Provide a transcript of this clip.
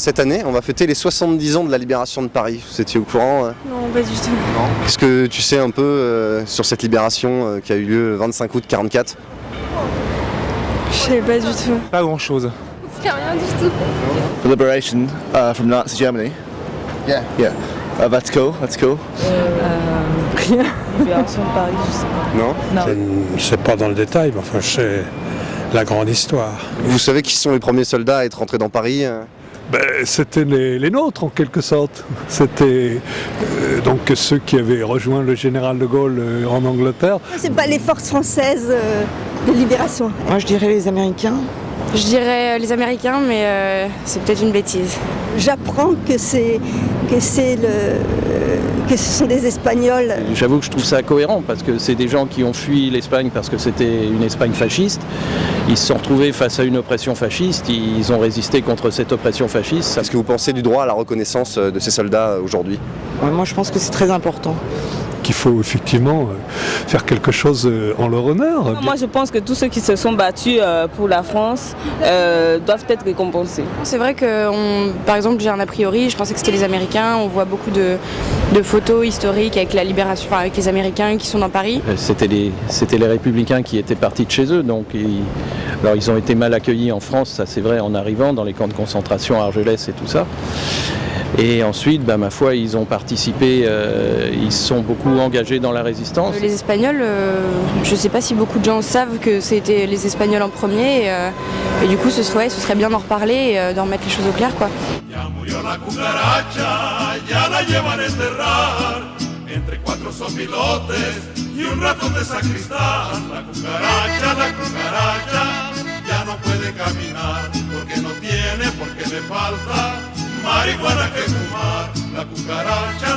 Cette année, on va fêter les 70 ans de la libération de Paris. Vous étiez au courant Non, pas du tout. Non. Qu'est-ce que tu sais un peu sur cette libération qui a eu lieu le 25 août 1944 ? Je sais pas du tout. Pas grand-chose. Je sais rien du tout. The liberation from Nazi Germany. Yeah. That's cool. Rien. Libération de Paris, je sais pas. Non. Je ne sais pas dans le détail, mais enfin je sais la grande histoire. Vous savez qui sont les premiers soldats à être rentrés dans Paris C'était les nôtres en quelque sorte. C'était donc ceux qui avaient rejoint le général de Gaulle en Angleterre. C'est pas les forces françaises de libération. Moi je dirais les Américains. Je dirais les Américains, mais c'est peut-être une bêtise. J'apprends que ce sont des Espagnols. J'avoue que je trouve ça cohérent parce que c'est des gens qui ont fui l'Espagne parce que c'était une Espagne fasciste. Ils se sont retrouvés face à une oppression fasciste, ils ont résisté contre cette oppression fasciste. Qu'est-ce que vous pensez du droit à la reconnaissance de ces soldats aujourd'hui ? Moi je pense que c'est très important. Qu'il faut effectivement faire quelque chose en leur honneur. Moi je pense que tous ceux qui se sont battus pour la France doivent être récompensés. C'est vrai que, par exemple, j'ai un a priori, je pensais que c'était les Américains. On voit beaucoup de photos historiques avec la libération, avec les Américains qui sont dans Paris. C'était les républicains qui étaient partis de chez eux, donc alors ils ont été mal accueillis en France, ça c'est vrai, en arrivant dans les camps de concentration à Argelès et tout ça. Et ensuite, ma foi, ils ont participé, ils se sont beaucoup engagés dans la résistance. Les Espagnols, je ne sais pas si beaucoup de gens savent que c'était les Espagnols en premier. Et du coup, ce serait bien d'en reparler et d'en remettre les choses au clair, quoi. Marihuana que fumar, la cucaracha,